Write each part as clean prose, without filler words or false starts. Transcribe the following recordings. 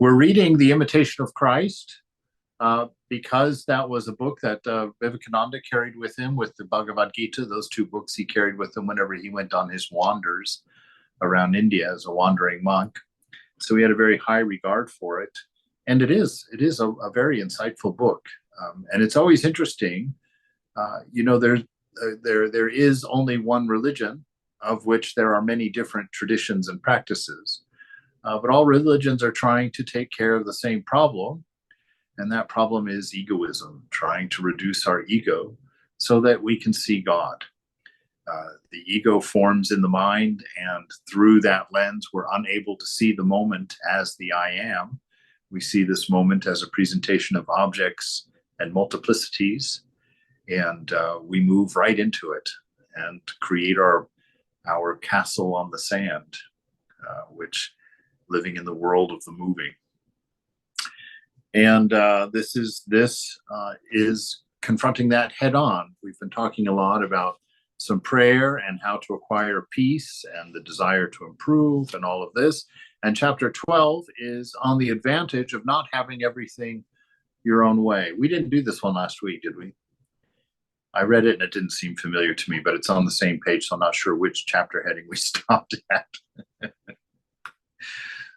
We're reading The Imitation of Christ because that was a book that Vivekananda carried with him with the Bhagavad Gita. Those two books he carried with him whenever he went on his wanders around India as a wandering monk. So he had a very high regard for it. And it is a very insightful book. And it's always interesting. There is only one religion, of which there are many different traditions and practices. But all religions are trying to take care of the same problem. And that problem is egoism, trying to reduce our ego so that we can see God. The ego forms in the mind, and through that lens, we're unable to see the moment as the I am. We see this moment as a presentation of objects and multiplicities, and we move right into it and create our castle on the sand, which living in the world of the moving. And this is confronting that head on. We've been talking a lot about some prayer and how to acquire peace and the desire to improve and all of this. And chapter 12 is on the advantage of not having everything your own way. We didn't do this one last week, did we? I read it and it didn't seem familiar to me, but it's on the same page, so I'm not sure which chapter heading we stopped at.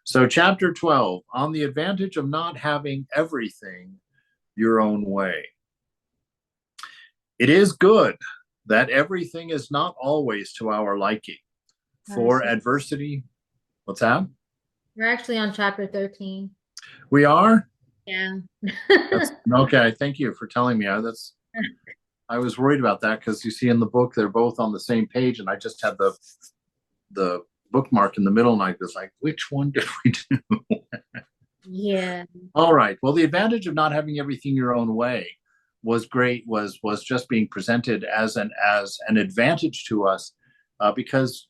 So chapter 12, on the advantage of not having everything your own way. It is good that everything is not always to our liking. For adversity, what's that? We're actually on chapter 13. We are? Yeah. Okay, thank you for telling me. I was worried about that because you see in the book, they're both on the same page, and I just had the bookmark in the middle, and I was like, which one did we do? Yeah. All right. Well, the advantage of not having everything your own way was great, was just being presented as an advantage to us, because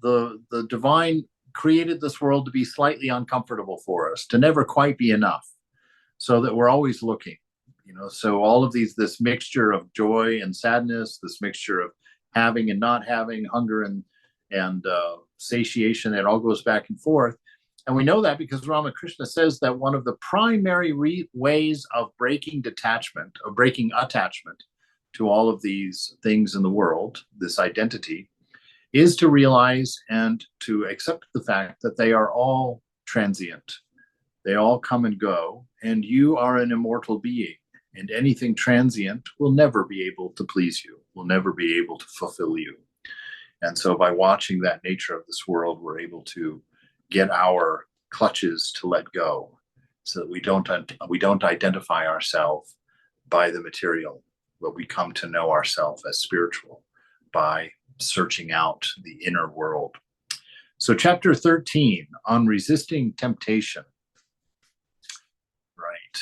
the divine created this world to be slightly uncomfortable for us, to never quite be enough, so that we're always looking. So all of this mixture of joy and sadness, this mixture of having and not having, hunger and satiation, it all goes back and forth. And we know that because Ramakrishna says that one of the primary ways of breaking attachment to all of these things in the world, this identity, is to realize and to accept the fact that they are all transient. They all come and go, and you are an immortal being. And anything transient will never be able to please you, will never be able to fulfill you. And so by watching that nature of this world, we're able to get our clutches to let go, so that we don't identify ourselves by the material, but we come to know ourselves as spiritual by searching out the inner world. So chapter 13 on resisting temptation. Right.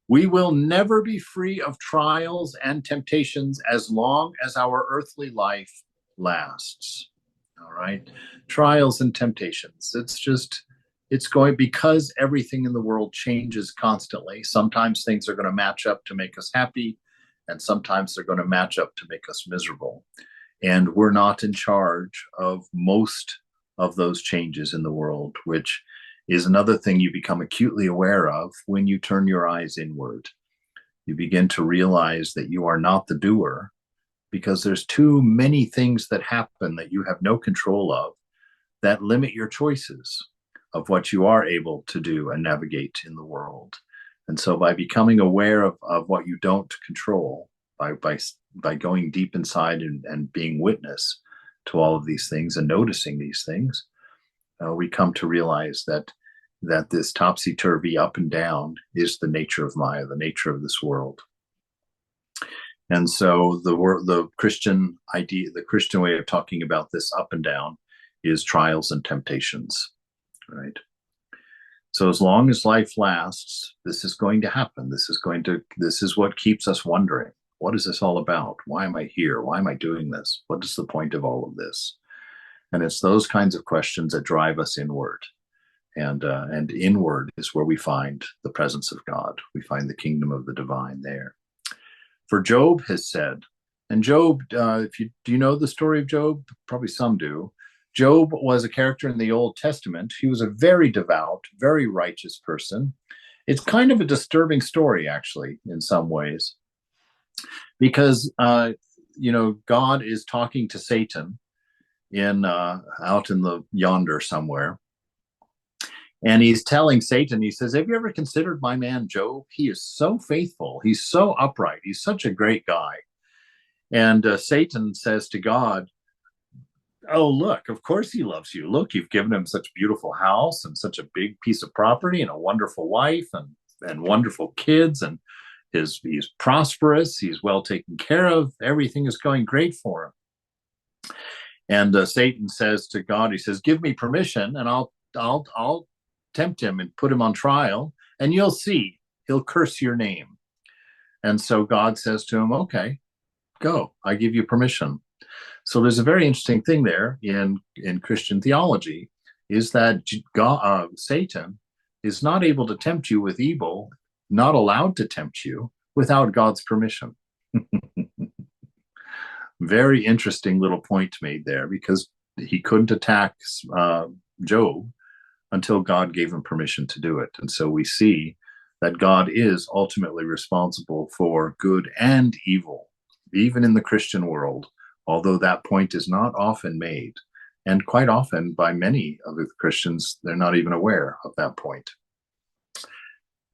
We will never be free of trials and temptations as long as our earthly life lasts. All right. Trials and temptations. It's going, because everything in the world changes constantly. Sometimes things are going to match up to make us happy, and sometimes they're going to match up to make us miserable. And we're not in charge of most of those changes in the world, which is another thing you become acutely aware of when you turn your eyes inward. You begin to realize that you are not the doer, because there's too many things that happen that you have no control of that limit your choices of what you are able to do and navigate in the world. And so by becoming aware of what you don't control, by going deep inside and being witness to all of these things and noticing these things, we come to realize that this topsy-turvy up and down is the nature of Maya, the nature of this world. And so the Christian idea, the Christian way of talking about this up and down is trials and temptations, right? So as long as life lasts, this is going to happen. This is what keeps us wondering. What is this all about? Why am I here? Why am I doing this? What is the point of all of this? And it's those kinds of questions that drive us inward. And inward is where we find the presence of God. We find the kingdom of the divine there. For Job has said, and Job, do you know the story of Job? Probably some do. Job was a character in the Old Testament. He was a very devout, very righteous person. It's kind of a disturbing story, actually, in some ways, because God is talking to Satan in out in the yonder somewhere, and he's telling Satan, he says, "Have you ever considered my man Job? He is so faithful. He's so upright. He's such a great guy." And Satan says to God, "Oh, look, of course he loves you. Look, you've given him such a beautiful house and such a big piece of property and a wonderful wife and wonderful kids, and he's prosperous. He's well taken care of. Everything is going great for him." And Satan says to God, he says, "Give me permission, and I'll tempt him and put him on trial, and you'll see he'll curse your name." And so God says to him, "Okay, go. I give you permission." So there's a very interesting thing there in Christian theology, is that Satan is not able to tempt you with evil, not allowed to tempt you without God's permission. Very interesting little point made there, because he couldn't attack Job until God gave him permission to do it. And so we see that God is ultimately responsible for good and evil, even in the Christian world, although that point is not often made. And quite often, by many of the Christians, they're not even aware of that point.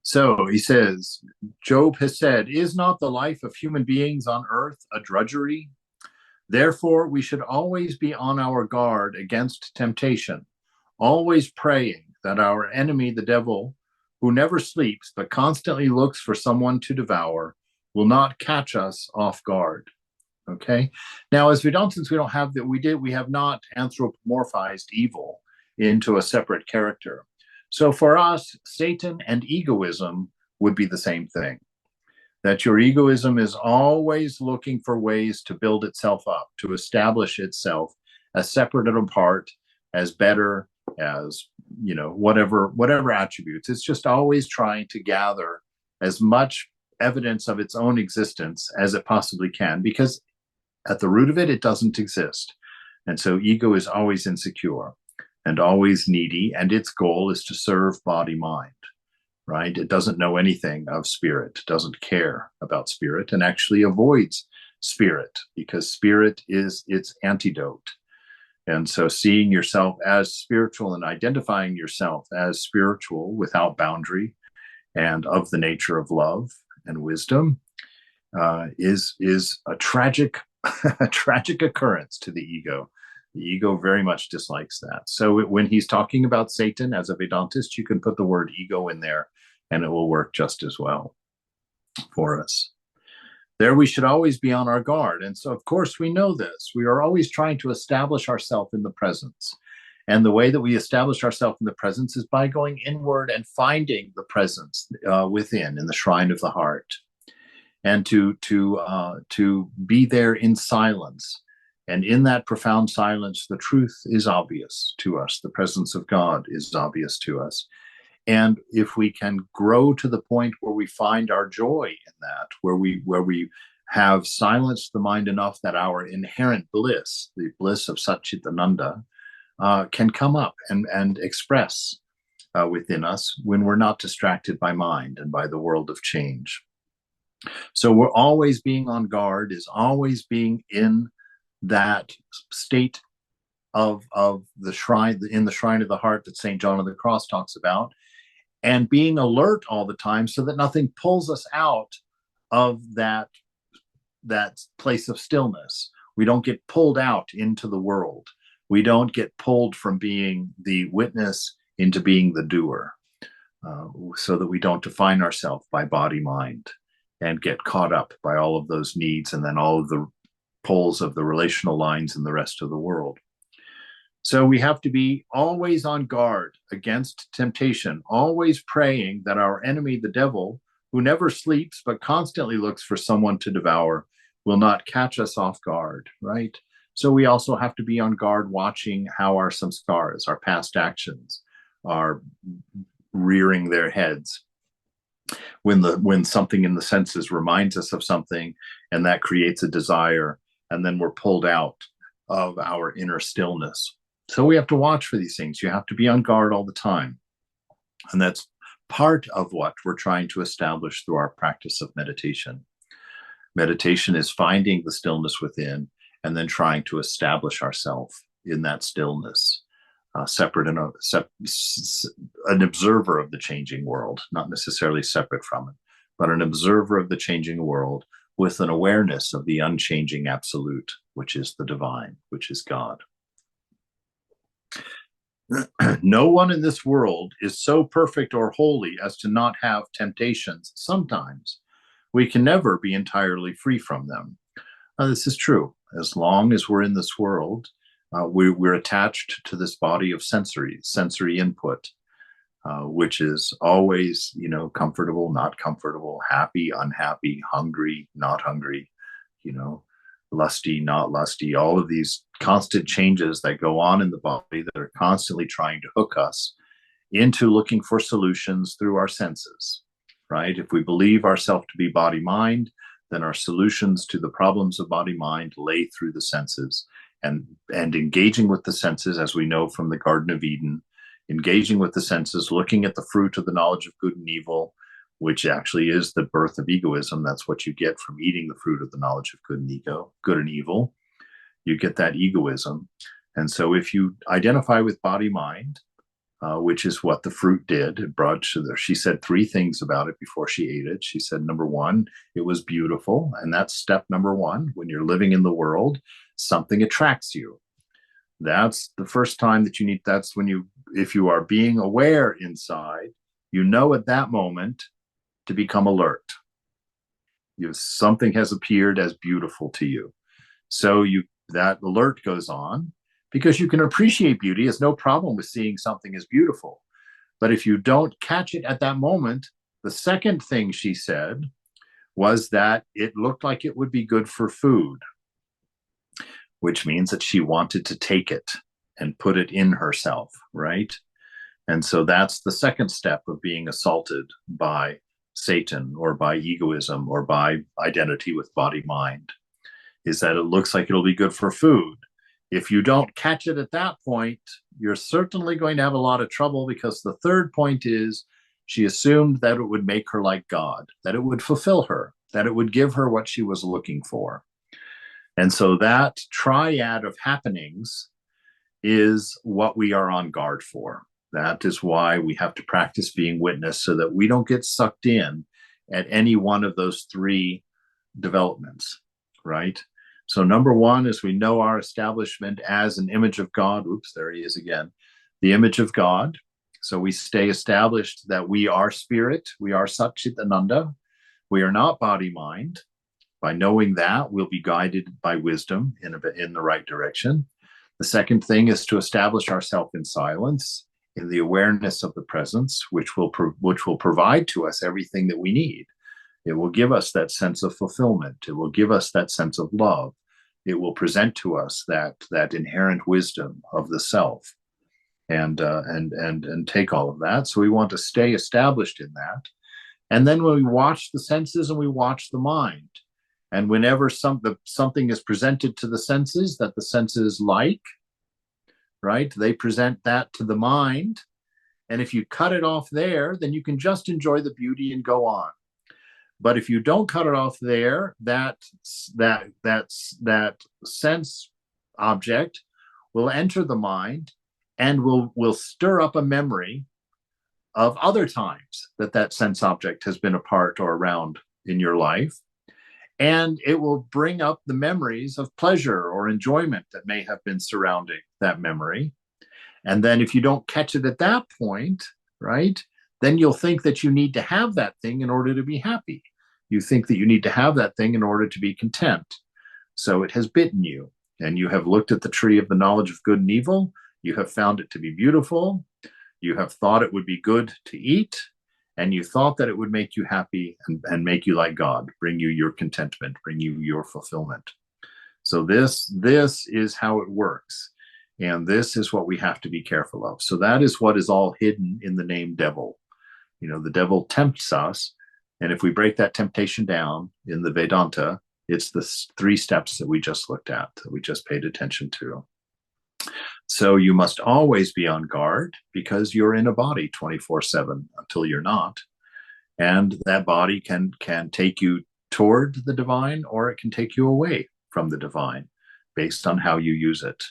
So he says, Job has said, "Is not the life of human beings on earth a drudgery? Therefore, we should always be on our guard against temptation, always praying that our enemy, the devil, who never sleeps but constantly looks for someone to devour, will not catch us off guard." Okay. Now, as Vedantins, we don't have that. We have not anthropomorphized evil into a separate character. So for us, Satan and egoism would be the same thing. That your egoism is always looking for ways to build itself up, to establish itself as separate and apart, as better, as whatever attributes. It's just always trying to gather as much evidence of its own existence as it possibly can, because at the root of it, it doesn't exist. And so ego is always insecure and always needy, and its goal is to serve body mind, right? It doesn't know anything of spirit, doesn't care about spirit, and actually avoids spirit, because spirit is its antidote. And so seeing yourself as spiritual and identifying yourself as spiritual without boundary and of the nature of love and wisdom is a tragic a tragic occurrence to the ego. The ego very much dislikes that. So when he's talking about Satan as a Vedantist, you can put the word ego in there and it will work just as well for us. There we should always be on our guard. And so, of course, we know this. We are always trying to establish ourselves in the presence. And the way that we establish ourselves in the presence is by going inward and finding the presence within, in the shrine of the heart, and to be there in silence. And in that profound silence, the truth is obvious to us. The presence of God is obvious to us. And if we can grow to the point where we find our joy in that, where we have silenced the mind enough that our inherent bliss, the bliss of Satchitananda, can come up and express within us when we're not distracted by mind and by the world of change. So we're always being on guard, is always being in that state of the shrine, in the shrine of the heart that St. John of the Cross talks about, and being alert all the time so that nothing pulls us out of that place of stillness. We don't get pulled out into the world. We don't get pulled from being the witness into being the doer, so that we don't define ourselves by body, mind, and get caught up by all of those needs and then all of the poles of the relational lines in the rest of the world. So we have to be always on guard against temptation, always praying that our enemy, the devil, who never sleeps but constantly looks for someone to devour, will not catch us off guard, right? So we also have to be on guard, watching how our samskaras, our past actions, are rearing their heads. When something in the senses reminds us of something, and that creates a desire, and then we're pulled out of our inner stillness So we have to watch for these things. You have to be on guard all the time. And that's part of what we're trying to establish through our practice of meditation. Meditation is finding the stillness within and then trying to establish ourselves in that stillness, separate and an observer of the changing world, not necessarily separate from it, but an observer of the changing world with an awareness of the unchanging absolute, which is the divine, which is God. No one in this world is so perfect or holy as to not have temptations sometimes. We can never be entirely free from them. This is true. As long as we're in this world, we're attached to this body of sensory input, which is always, comfortable, not comfortable, happy, unhappy, hungry, not hungry, lusty, not lusty, all of these constant changes that go on in the body that are constantly trying to hook us into looking for solutions through our senses, right? If we believe ourselves to be body-mind, then our solutions to the problems of body-mind lay through the senses. And engaging with the senses, as we know from the Garden of Eden, engaging with the senses, looking at the fruit of the knowledge of good and evil, which actually is the birth of egoism. That's what you get from eating the fruit of the knowledge of good and evil. You get that egoism. And so if you identify with body-mind, which is what the fruit did, it brought, she said 3 things about it before she ate it. She said, number 1, it was beautiful. And that's step number 1. When you're living in the world, something attracts you. That's the first time that you need, that's when if you are being aware inside, at that moment to become alert. Something has appeared as beautiful to you. So that alert goes on, because you can appreciate beauty. There's no problem with seeing something as beautiful. But if you don't catch it at that moment, the second thing she said was that it looked like it would be good for food, which means that she wanted to take it and put it in herself, right? And so that's the second step of being assaulted by Satan or by egoism or by identity with body-mind, is that it looks like it'll be good for food. If you don't catch it at that point, you're certainly going to have a lot of trouble, because the third point is she assumed that it would make her like God, that it would fulfill her, that it would give her what she was looking for. And so that triad of happenings is what we are on guard for. That is why we have to practice being witness, so that we don't get sucked in at any one of those 3 developments, right? So number 1 is we know our establishment as an image of God. Oops, there he is again. The image of God. So we stay established that we are spirit. We are Sat Chit Ananda. We are not body-mind. By knowing that, we'll be guided by wisdom in the right direction. The second thing is to establish ourselves in silence, in the awareness of the presence, which will provide to us everything that we need. It will give us that sense of fulfillment. It will give us that sense of love. It will present to us that inherent wisdom of the self, and take all of that. So we want to stay established in that. And then when we watch the senses and we watch the mind, and whenever something is presented to the senses that the senses like, right, they present that to the mind. And if you cut it off there, then you can just enjoy the beauty and go on. But if you don't cut it off there, that sense object will enter the mind and will stir up a memory of other times that sense object has been a part or around in your life. And it will bring up the memories of pleasure or enjoyment that may have been surrounding that memory. And then if you don't catch it at that point, right, then you'll think that you need to have that thing in order to be happy. You think that you need to have that thing in order to be content. So it has bitten you, and you have looked at the tree of the knowledge of good and evil. You have found it to be beautiful. You have thought it would be good to eat, and you thought that it would make you happy and make you like God, bring you your contentment, bring you your fulfillment. So this is how it works. And this is what we have to be careful of. So that is what is all hidden in the name devil. The devil tempts us. And if we break that temptation down in the Vedanta, it's the 3 steps that we just looked at, that we just paid attention to. So you must always be on guard because you're in a body 24/7 until you're not. And that body can take you toward the divine, or it can take you away from the divine based on how you use it,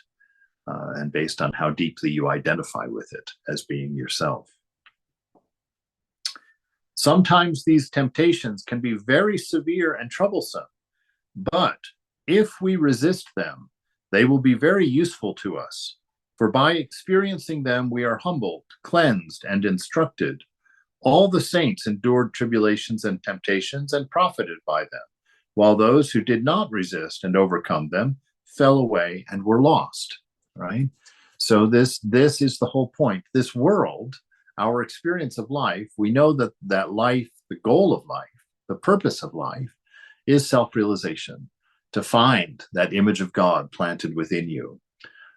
and based on how deeply you identify with it as being yourself. Sometimes these temptations can be very severe and troublesome, but if we resist them, they will be very useful to us. For by experiencing them, we are humbled, cleansed, and instructed. All the saints endured tribulations and temptations and profited by them, while those who did not resist and overcome them fell away and were lost. Right? So this is the whole point. This world, our experience of life, we know that life, the goal of life, the purpose of life, is self-realization, to find that image of God planted within you,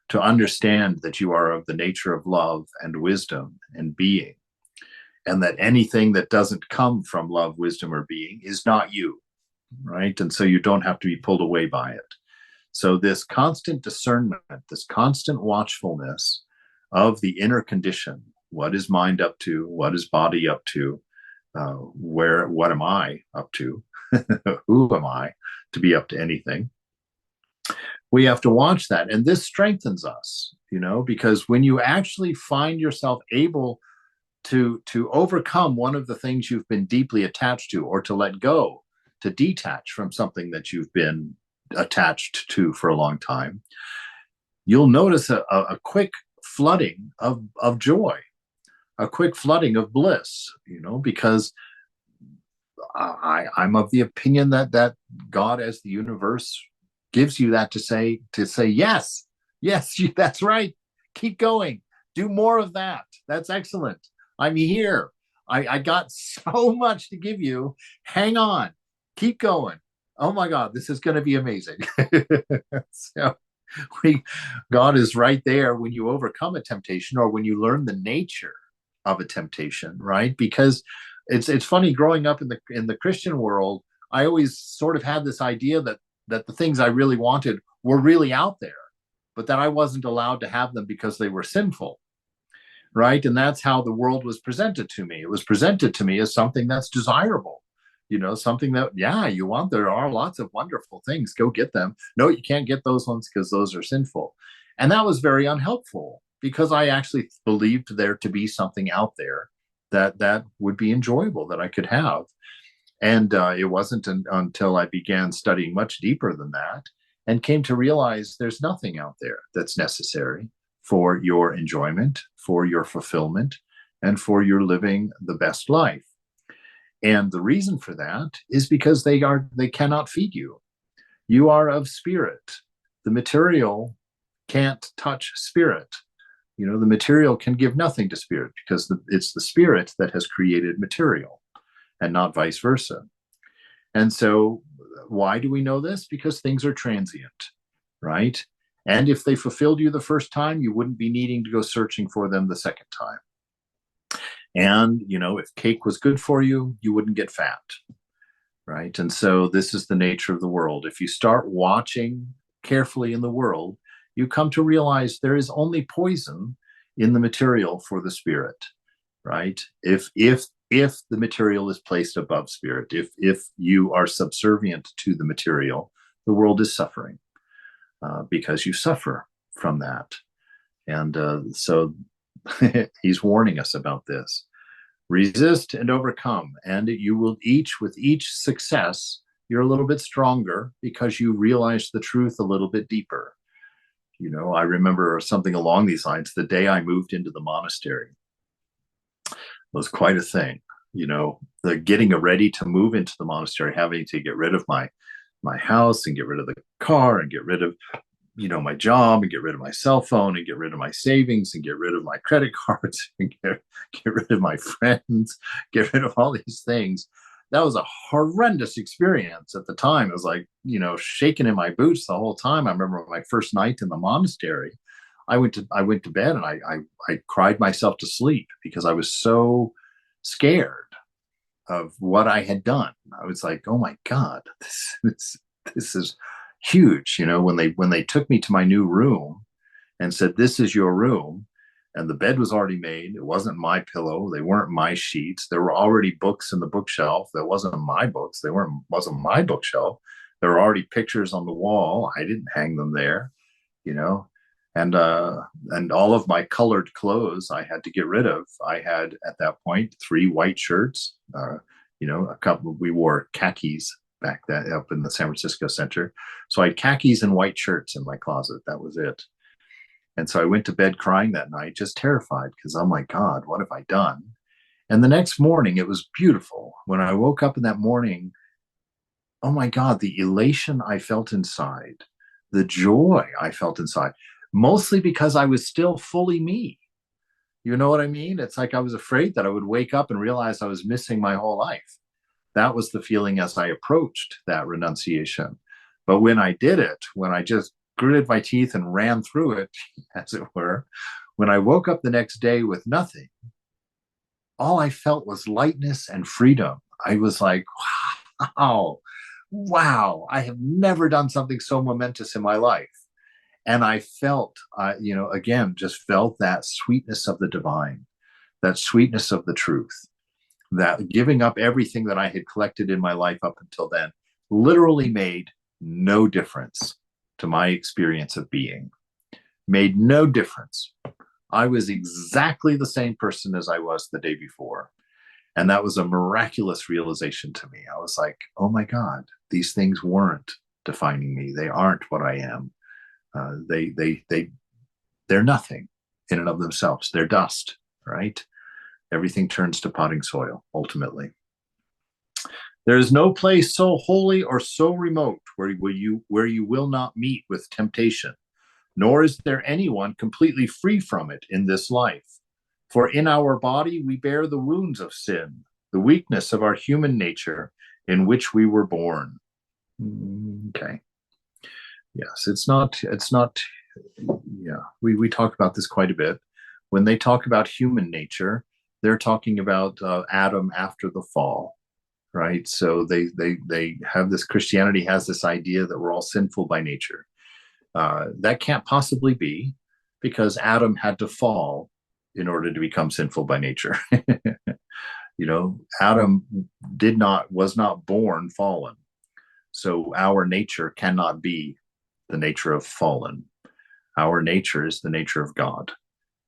to understand that you are of the nature of love and wisdom and being, and that anything that doesn't come from love, wisdom, or being is not you, right? And so you don't have to be pulled away by it. So this constant discernment, this constant watchfulness of the inner condition, what is mind up to, what is body up to, what am I up to, who am I to be up to anything? We have to watch that. And this strengthens us, because when you actually find yourself able to overcome one of the things you've been deeply attached to, or to let go, to detach from something that you've been attached to for a long time, you'll notice a quick flooding of joy, a quick flooding of bliss, because I'm of the opinion that God, as the universe, gives you that to say yes, that's right, keep going, do more of that, that's excellent, I'm here, I got so much to give you, hang on, keep going, oh my God, this is going to be amazing. So God is right there when you overcome a temptation, or when you learn the nature of a temptation, right? Because it's funny, growing up in the Christian world, I always sort of had this idea that the things I really wanted were really out there, but that I wasn't allowed to have them because they were sinful, right? And that's how the world was presented to me. It was presented to me as something that's desirable, something that, yeah, you want, there are lots of wonderful things, go get them. No, you can't get those ones because those are sinful. And that was very unhelpful, because I actually believed there to be something out there that would be enjoyable, that I could have. And it wasn't until I began studying much deeper than that, and came to realize there's nothing out there that's necessary for your enjoyment, for your fulfillment, and for your living the best life. And the reason for that is because they cannot feed you. You are of spirit. The material can't touch spirit. The material can give nothing to spirit, because it's the spirit that has created material, and not vice versa. And so why do we know this? Because things are transient, right? And if they fulfilled you the first time, you wouldn't be needing to go searching for them the second time. And, if cake was good for you, you wouldn't get fat, right? And so this is the nature of the world. If you start watching carefully in the world, you come to realize there is only poison in the material for the spirit, right? If the material is placed above spirit, if you are subservient to the material, the world is suffering, because you suffer from that. And so he's warning us about this. Resist and overcome, and you will with each success, you're a little bit stronger, because you realize the truth a little bit deeper. I remember something along these lines. The day I moved into the monastery was quite a thing. The getting ready to move into the monastery, having to get rid of my house, and get rid of the car, and get rid of my job, and get rid of my cell phone, and get rid of my savings, and get rid of my credit cards, and get rid of my friends, get rid of all these things. That was a horrendous experience at the time. It was like, shaking in my boots the whole time. I remember my first night in the monastery, I went to bed, and I cried myself to sleep, because I was so scared of what I had done. I was like, oh my God, this is huge. When they took me to my new room, and said, "This is your room." And the bed was already made. It wasn't my pillow. They weren't my sheets. There were already books in the bookshelf. That wasn't my books. They weren't wasn't my bookshelf. There were already pictures on the wall. I didn't hang them there, you know. And all of my colored clothes I had to get rid of. I had at that point 3 white shirts. A couple. We wore khakis back then up in the San Francisco Center. So I had khakis and white shirts in my closet. That was it. And so I went to bed crying that night, just terrified because, oh my God, what have I done? And the next morning, it was beautiful. When I woke up in that morning, oh my God, the elation I felt inside, the joy I felt inside, mostly because I was still fully me. You know what I mean? It's like I was afraid that I would wake up and realize I was missing my whole life. That was the feeling as I approached that renunciation. But when I did it, when I just gritted my teeth and ran through it, as it were, when I woke up the next day with nothing, all I felt was lightness and freedom. I was like, wow, I have never done something so momentous in my life. And I felt, again, just felt that sweetness of the divine, that sweetness of the truth, that giving up everything that I had collected in my life up until then literally made no difference to my experience of being. Made no difference. I was exactly the same person as I was the day before. And that was a miraculous realization to me. I was like, oh my God, these things weren't defining me. They aren't what I am. They're nothing in and of themselves. They're dust, right? Everything turns to potting soil, ultimately. There is no place so holy or so remote where you will not meet with temptation, nor is there anyone completely free from it in this life. For in our body we bear the wounds of sin, the weakness of our human nature in which we were born. Okay. Yes, it's not, yeah, we talk about this quite a bit. When they talk about human nature, they're talking about Adam after the fall, right? So they have this, Christianity has this idea that we're all sinful by nature. That can't possibly be, because Adam had to fall in order to become sinful by nature. Adam was not born fallen. So our nature cannot be the nature of fallen. Our nature is the nature of God,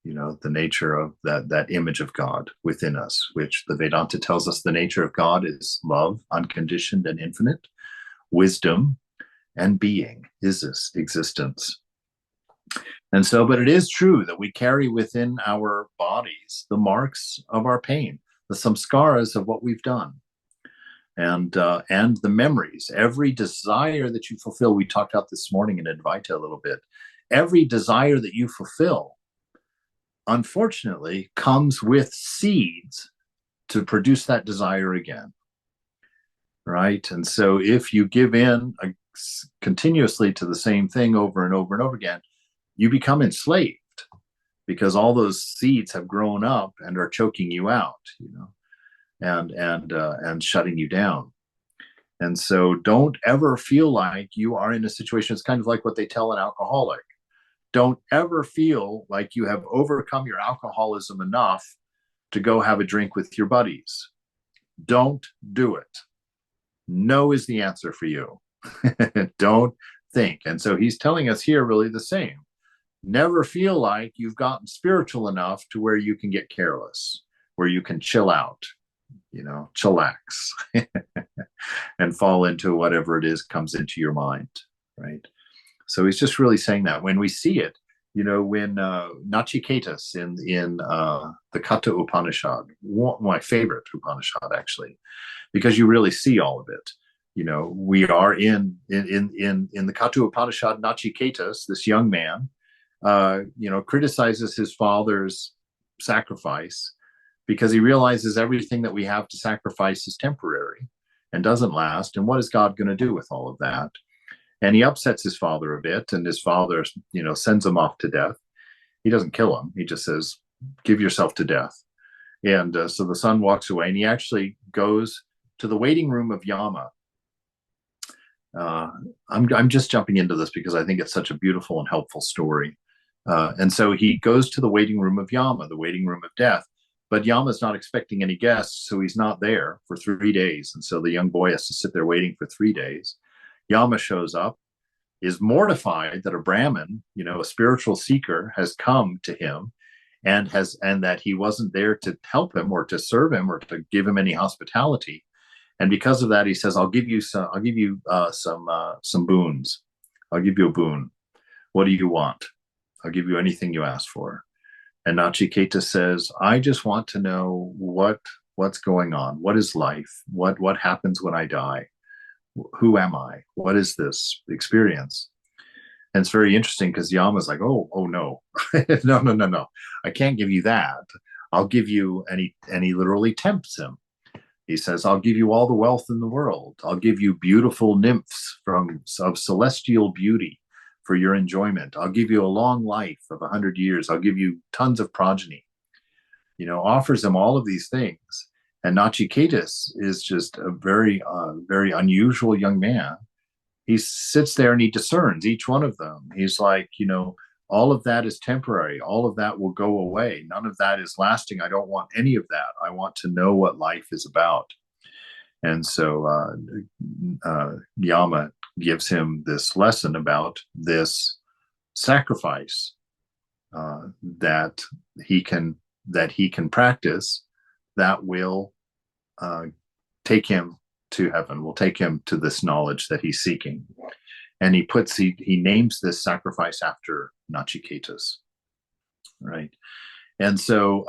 the nature of that image of God within us, which the Vedanta tells us the nature of God is love, unconditioned and infinite, wisdom, and being, is this existence. And so, but it is true that we carry within our bodies the marks of our pain, the samskaras of what we've done, and the memories. Every desire that you fulfill, we talked about this morning in Advaita a little bit, every desire that you fulfill, unfortunately, comes with seeds to produce that desire again, right? And so if you give in continuously to the same thing over and over and over again, you become enslaved, because all those seeds have grown up and are choking you out, and shutting you down. And so don't ever feel like you are in a situation. It's kind of like what they tell an alcoholic. Don't ever feel like you have overcome your alcoholism enough to go have a drink with your buddies. Don't do it. No is the answer for you. Don't think. And so he's telling us here really the same. Never feel like you've gotten spiritual enough to where you can get careless, where you can chill out, chillax, and fall into whatever it is comes into your mind, right? So he's just really saying that when we see it, when Nachiketas in the Katha Upanishad, one of my favorite Upanishad actually, because you really see all of it. We are in the Katha Upanishad. Nachiketas, this young man, criticizes his father's sacrifice because he realizes everything that we have to sacrifice is temporary and doesn't last. And what is God going to do with all of that? And he upsets his father a bit, and his father, sends him off to death. He doesn't kill him. He just says, give yourself to death. And so the son walks away, and he actually goes to the waiting room of Yama. I'm just jumping into this because I think it's such a beautiful and helpful story. And so he goes to the waiting room of Yama, the waiting room of death. But Yama's not expecting any guests, so he's not there for 3 days. And so the young boy has to sit there waiting for 3 days. Yama shows up, is mortified that a Brahmin, a spiritual seeker, has come to him and that he wasn't there to help him or to serve him or to give him any hospitality. And because of that, he says, "I'll give you some boons. I'll give you a boon. What do you want? I'll give you anything you ask for." And Nachiketa says, "I just want to know what's going on. What is life? What happens when I die? Who am I? What is this experience?" And it's very interesting because Yama's like, "Oh no, no, no, no, no. I can't give you that. I'll give you," and he literally tempts him. He says, "I'll give you all the wealth in the world. I'll give you beautiful nymphs of celestial beauty for your enjoyment. I'll give you a long life of 100 years. I'll give you tons of progeny." Offers him all of these things. And Nachiketus is just a very, very unusual young man. He sits there and he discerns each one of them. He's like, all of that is temporary. All of that will go away. None of that is lasting. I don't want any of that. I want to know what life is about. And so Yama gives him this lesson about this sacrifice that he can practice that will take him to heaven, will take him to this knowledge that he's seeking. And he names this sacrifice after Nachiketus, right? And so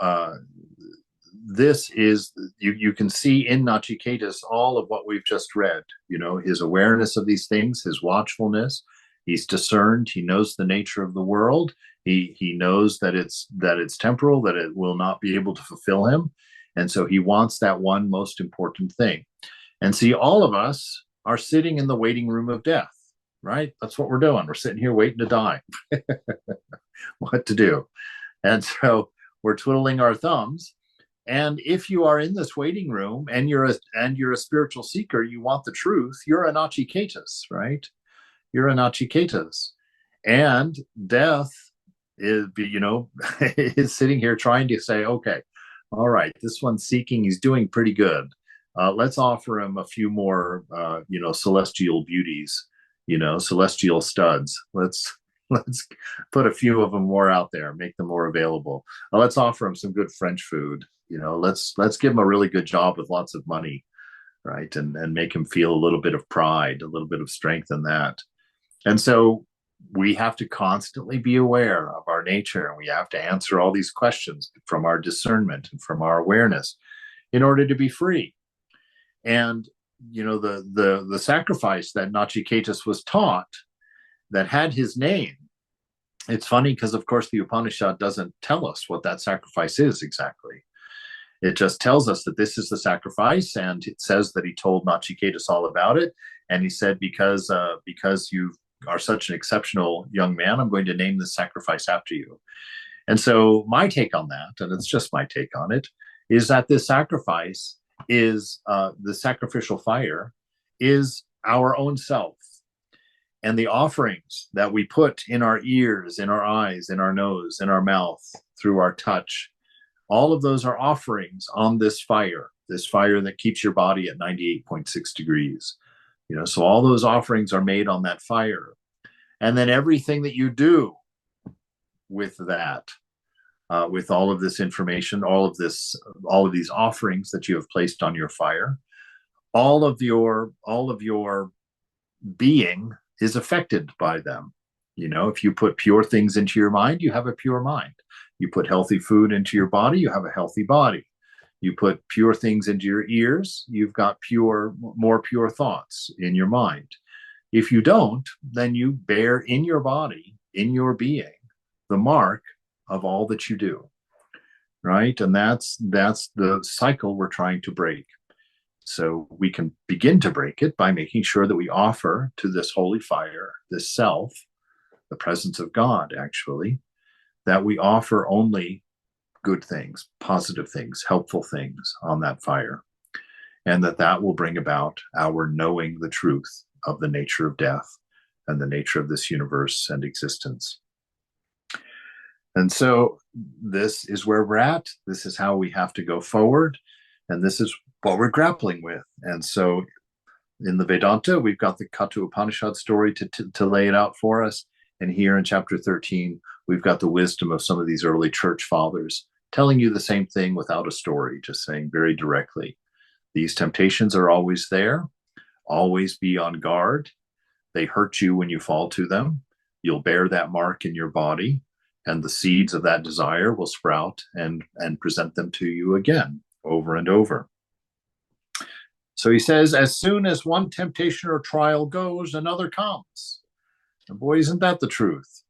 this is, you can see in Nachiketus all of what we've just read, his awareness of these things, his watchfulness. He's discerned. He knows the nature of the world. He knows that it's temporal, that it will not be able to fulfill him. And so he wants that one most important thing. And see, all of us are sitting in the waiting room of death, right? That's what we're doing. We're sitting here waiting to die. What to do? And so we're twiddling our thumbs. And if you are in this waiting room and you're a spiritual seeker, you want the truth, you're a Nachiketus, right? You're a Nachiketus. And death is, is sitting here trying to say, okay, all right, this one's seeking, he's doing pretty good. Let's offer him a few more, celestial beauties, celestial studs. Let's put a few of them more out there, make them more available. Let's offer him some good French food. Let's give him a really good job with lots of money, right? And make him feel a little bit of pride, a little bit of strength in that. And so we have to constantly be aware of our nature, and we have to answer all these questions from our discernment and from our awareness in order to be free. And the sacrifice that Nachiketus was taught that had his name. It's funny because, of course, the Upanishad doesn't tell us what that sacrifice is exactly. It just tells us that this is the sacrifice, and it says that he told Nachiketus all about it. And he said, because you are such an exceptional young man, I'm going to name this sacrifice after you. And so my take on that, and it's just my take on it, is that this sacrifice is the sacrificial fire is our own self. And the offerings that we put in our ears, in our eyes, in our nose, in our mouth, through our touch, all of those are offerings on this fire that keeps your body at 98.6 degrees. So all those offerings are made on that fire. And then everything that you do with that, with all of this information, all of these offerings that you have placed on your fire, all of your being is affected by them. If you put pure things into your mind, you have a pure mind. You put healthy food into your body, you have a healthy body. You put pure things into your ears, you've got more pure thoughts in your mind. If you don't, then you bear in your body, in your being, the mark of all that you do, right? And that's the cycle we're trying to break. So we can begin to break it by making sure that we offer to this holy fire, this self, the presence of God, actually, that we offer only good things, positive things, helpful things on that fire, and that will bring about our knowing the truth of the nature of death and the nature of this universe and existence. And so this is where we're at. This is how we have to go forward. And this is what we're grappling with. And so in the Vedanta, we've got the Katha Upanishad story to lay it out for us. And here in chapter 13, we've got the wisdom of some of these early church fathers telling you the same thing without a story, just saying very directly, these temptations are always there. Always be on guard. They hurt you when you fall to them. You'll bear that mark in your body, and the seeds of that desire will sprout and present them to you again, over and over. So he says, as soon as one temptation or trial goes, another comes. And boy, isn't that the truth?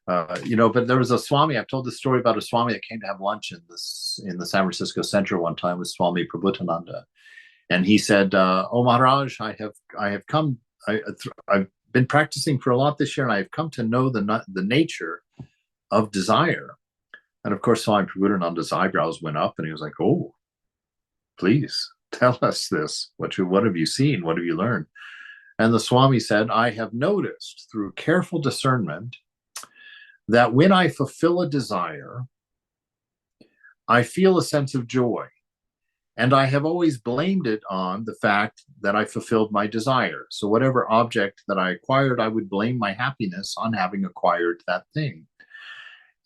But there was a Swami, I've told this story about a Swami that came to have lunch in the San Francisco Center one time with Swami Prabhutananda. And he said, oh, Maharaj, I've been practicing for a lot this year, and I've come to know the nature of desire. And of course, Swami Prabhutananda's eyebrows went up, and he was like, oh, please tell us this. What have you seen? What have you learned? And the Swami said, I have noticed through careful discernment that when I fulfill a desire, I feel a sense of joy. And I have always blamed it on the fact that I fulfilled my desire. So whatever object that I acquired, I would blame my happiness on having acquired that thing.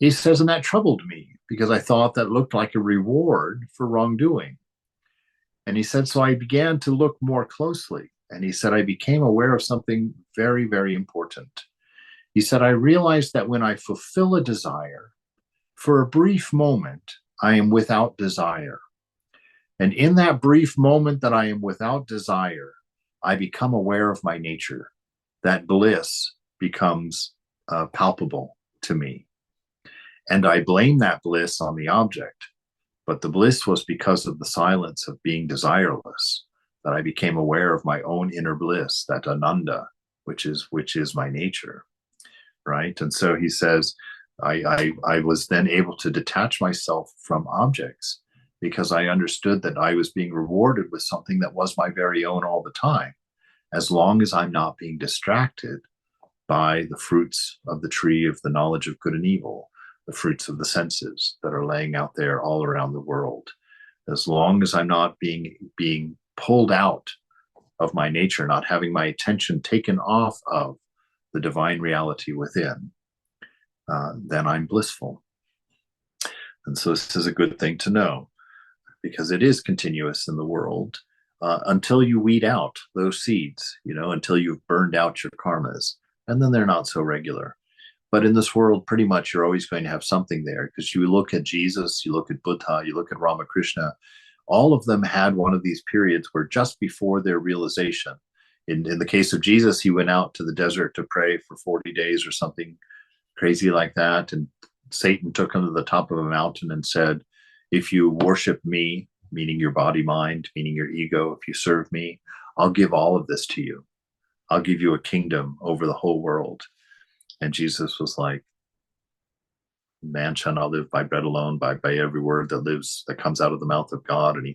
He says, and that troubled me because I thought that looked like a reward for wrongdoing. And he said, so I began to look more closely. And he said, I became aware of something very, very important. He said, I realized that when I fulfill a desire, for a brief moment, I am without desire. And in that brief moment that I am without desire, I become aware of my nature. That bliss becomes palpable to me. And I blame that bliss on the object. But the bliss was because of the silence of being desireless, that I became aware of my own inner bliss, that ananda, which is my nature, right? And so he says, I was then able to detach myself from objects because I understood that I was being rewarded with something that was my very own all the time, as long as I'm not being distracted by the fruits of the tree of the knowledge of good and evil, the fruits of the senses that are laying out there all around the world. As long as I'm not being pulled out of my nature, not having my attention taken off of the divine reality within, then I'm blissful. And so this is a good thing to know, because it is continuous in the world until you weed out those seeds, until you've burned out your karmas, and then they're not so regular. But in this world, pretty much you're always going to have something there, because you look at Jesus, you look at Buddha, you look at Ramakrishna, all of them had one of these periods where just before their realization, in the case of Jesus, he went out to the desert to pray for 40 days or something crazy like that. And Satan took him to the top of a mountain and said, if you worship me, meaning your body, mind, meaning your ego, if you serve me, I'll give all of this to you. I'll give you a kingdom over the whole world. And Jesus was like, man shall not live by bread alone, by every word that comes out of the mouth of God. And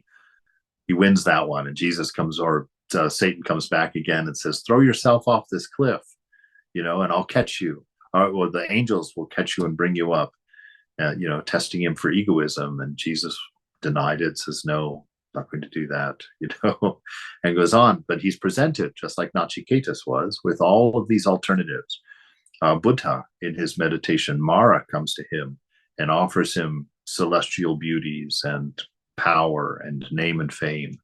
he wins that one. And Jesus comes, or Satan comes back again and says, throw yourself off this cliff, and I'll catch you. Or the angels will catch you and bring you up, testing him for egoism. And Jesus denied it, says, no, I'm not going to do that, and goes on. But he's presented, just like Nachiketas was, with all of these alternatives. Buddha, in his meditation, Mara comes to him and offers him celestial beauties and power and name and fame.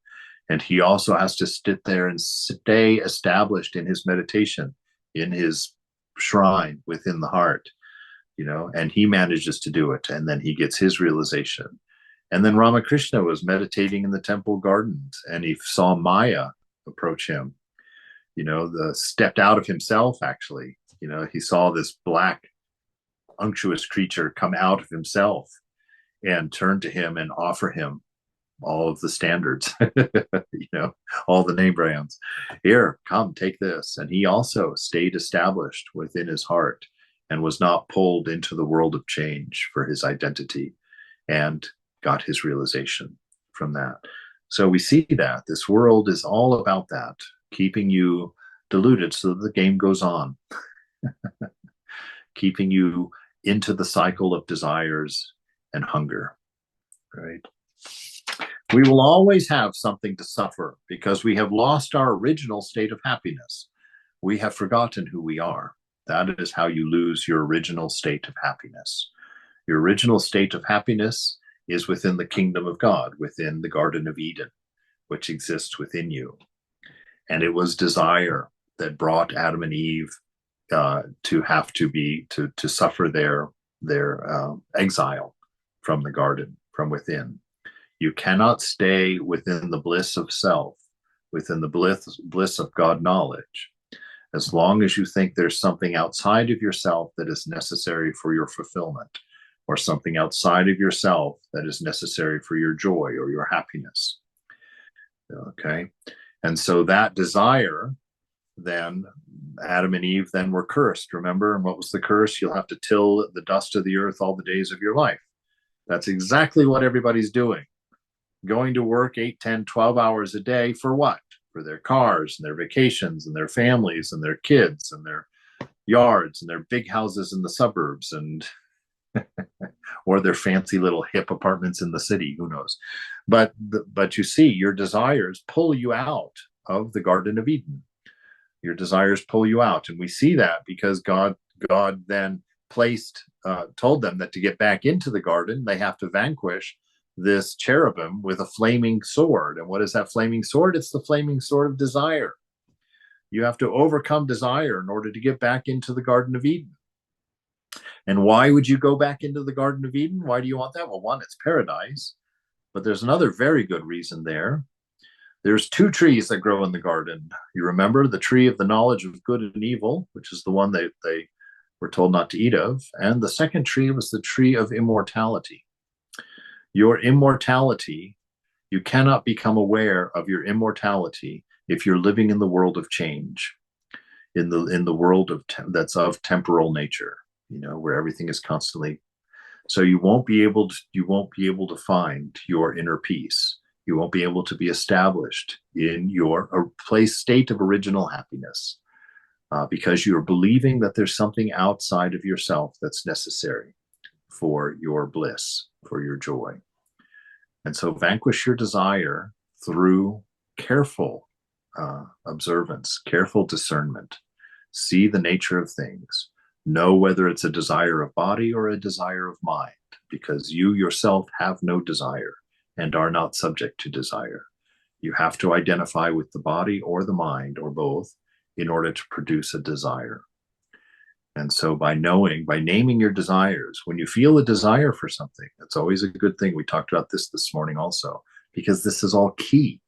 And he also has to sit there and stay established in his meditation, in his shrine within the heart, and he manages to do it. And then he gets his realization. And then Ramakrishna was meditating in the temple gardens, and he saw Maya approach him, stepped out of himself, actually. He saw this black, unctuous creature come out of himself and turn to him and offer him all of the standards, all the name brands. Here, come, take this. And he also stayed established within his heart and was not pulled into the world of change for his identity, and got his realization from that. So we see that this world is all about that, keeping you deluded so that the game goes on. Keeping you into the cycle of desires and hunger, right? We will always have something to suffer because we have lost our original state of happiness. We have forgotten who we are. That is how you lose your original state of happiness. Your original state of happiness is within the kingdom of God, within the Garden of Eden, which exists within you. And it was desire that brought Adam and Eve to have to suffer their exile from the garden, from within. You cannot stay within the bliss of self, within the bliss of God knowledge, as long as you think there's something outside of yourself that is necessary for your fulfillment, or something outside of yourself that is necessary for your joy or your happiness. Okay? And so that desire, then Adam and Eve then were cursed. Remember? And what was the curse? You'll have to till the dust of the earth all the days of your life. That's exactly what everybody's doing. Going to work 8, 10, 12 hours a day for what? For their cars and their vacations and their families and their kids and their yards and their big houses in the suburbs and or their fancy little hip apartments in the city, who knows. But you see, your desires pull you out of the Garden of Eden. Your desires pull you out, and we see that because God then told them that to get back into the garden, they have to vanquish this cherubim with a flaming sword. And what is that flaming sword? It's the flaming sword of desire. You have to overcome desire in order to get back into the Garden of Eden. And why would you go back into the Garden of Eden? Why do you want that? Well, one, it's paradise, but there's another very good reason there. There's 2 trees that grow in the garden. You remember the tree of the knowledge of good and evil, which is the one they were told not to eat of. And the second tree was the tree of immortality. Your immortality, you cannot become aware of your immortality if you're living in the world of change, in the world that's of temporal nature, where everything is constantly. So you won't be able to find your inner peace. You won't be able to be established in your state of original happiness because you're believing that there's something outside of yourself that's necessary for your bliss, for your joy. And so vanquish your desire through careful observance, careful discernment. See the nature of things. Know whether it's a desire of body or a desire of mind, because you yourself have no desire and are not subject to desire. You have to identify with the body or the mind or both in order to produce a desire. And so by naming your desires, when you feel a desire for something, that's always a good thing. We talked about this morning also, because this is all key.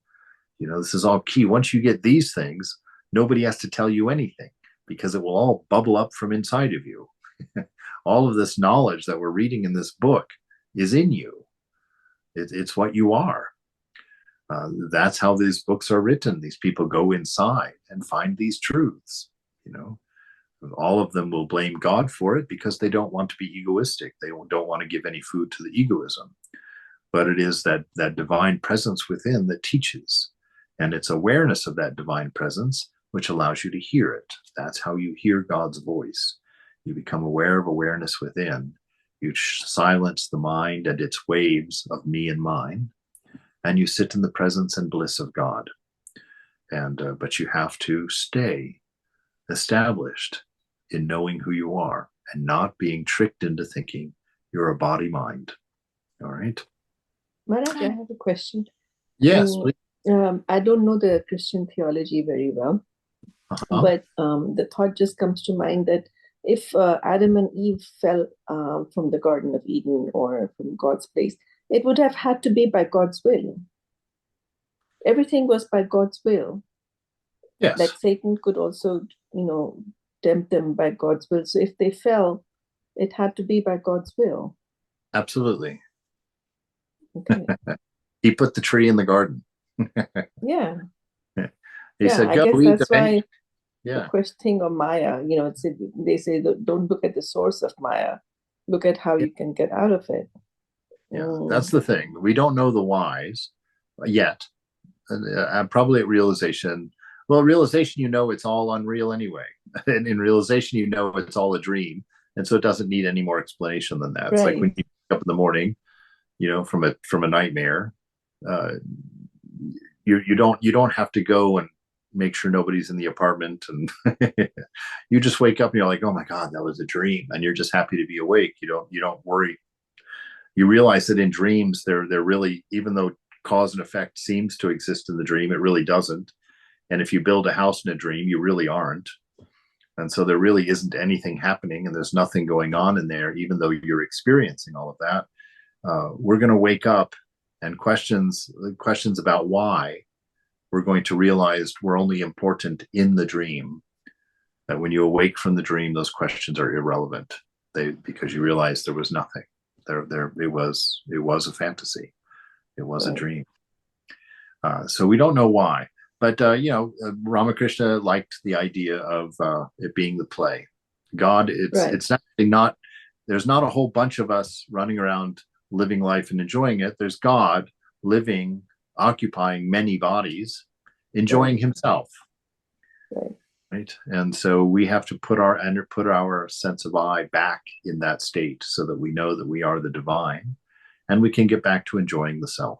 This is all key. Once you get these things, nobody has to tell you anything because it will all bubble up from inside of you. All of this knowledge that we're reading in this book is in you. It's what you are. That's how these books are written. These people go inside and find these truths, All of them will blame God for it because they don't want to be egoistic. They don't want to give any food to the egoism. But it is that divine presence within that teaches. And it's awareness of that divine presence which allows you to hear it. That's how you hear God's voice. You become aware of awareness within. You silence the mind and its waves of me and mine. And you sit in the presence and bliss of God. But you have to stay established in knowing who you are and not being tricked into thinking you're a body mind. All right. Maharaj, I have a question. Yes, please. I don't know the Christian theology very well, but the thought just comes to mind that if Adam and Eve fell from the Garden of Eden or from God's place, it would have had to be by God's will. Everything was by God's will. Yes. Like Satan could also, tempt them by God's will. So if they fell, it had to be by God's will. Absolutely. Okay. He put the tree in the garden. Yeah. He said, I go guess eat that's the why Yeah. the question of Maya, they say don't look at the source of Maya, look at how you can get out of it. Yeah, that's the thing. We don't know the whys yet. Probably at realization. Well, realization, it's all unreal anyway. And in realization, it's all a dream. And so it doesn't need any more explanation than that. It's like when you wake up in the morning, from a nightmare, you don't have to go and make sure nobody's in the apartment, and you just wake up and you're like, oh my God, that was a dream, and you're just happy to be awake. You don't worry. You realize that in dreams, they're really, even though cause and effect seems to exist in the dream, it really doesn't. And if you build a house in a dream, you really aren't. And so there really isn't anything happening, and there's nothing going on in there, even though you're experiencing all of that. We're going to wake up, and questions about why, we're going to realize we're only important in the dream. That when you awake from the dream, those questions are irrelevant. Because you realize there was nothing. It was a fantasy. It was a dream. So we don't know why. But, Ramakrishna liked the idea of it being the play. God, it's not, there's not a whole bunch of us running around living life and enjoying it. There's God living, occupying many bodies, enjoying himself. Right. And so we have to put our sense of I back in that state so that we know that we are the divine, and we can get back to enjoying the self.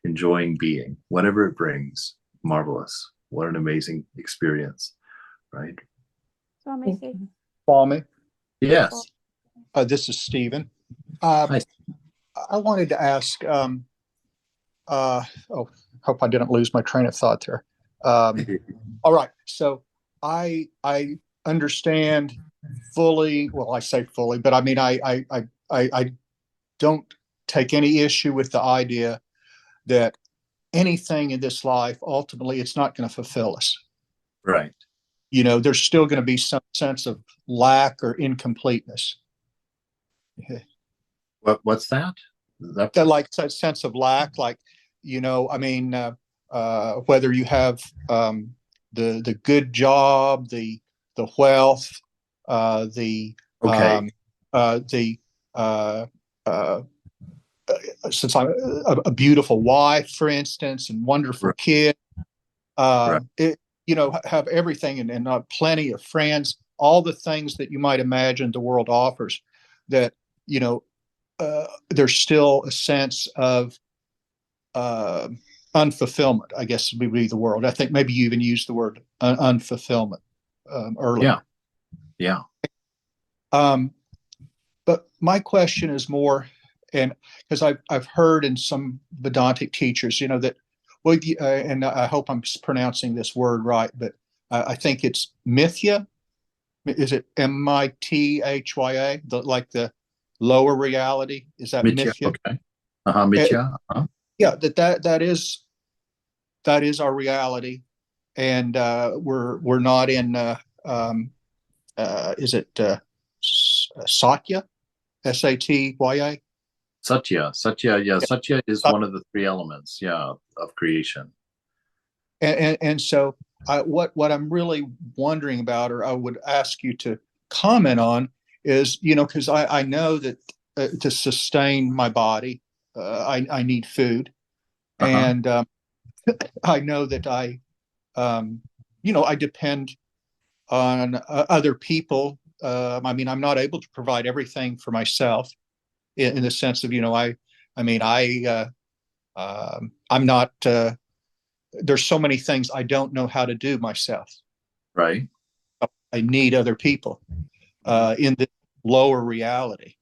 Enjoying being, whatever it brings. Marvelous. What an amazing experience, right? Swami. Yes. This is Stephen. Hi. I wanted to ask, hope I didn't lose my train of thought there. All right. So I understand fully, well, I say fully, but I mean, I don't take any issue with the idea that anything in this life, ultimately, it's not going to fulfill us. Right. There's still going to be some sense of lack or incompleteness. What's that? That like that sense of lack, like, I mean, whether you have the good job, the wealth, since I'm a beautiful wife, for instance, and wonderful kid, have everything and plenty of friends, all the things that you might imagine the world offers, that, there's still a sense of unfulfillment, I guess would be the word. I think maybe you even used the word unfulfillment earlier. Yeah. But my question is more, and because I've heard in some Vedantic teachers, that, well, and I hope I'm pronouncing this word right, but I think it's mithya. Is it mithya? Like the lower reality? Is that mithya? Okay. Mithya. Yeah, that is our reality, and we're not in. Is it Satya? Satya. Satya, yeah. Satya is one of the three elements, of creation. And so what I'm really wondering about, or I would ask you to comment on, is, because I know that to sustain my body, I need food. And I know that I depend on other people. I mean, I'm not able to provide everything for myself in the sense of, I'm not, there's so many things I don't know how to do myself. Right. I need other people in the lower reality.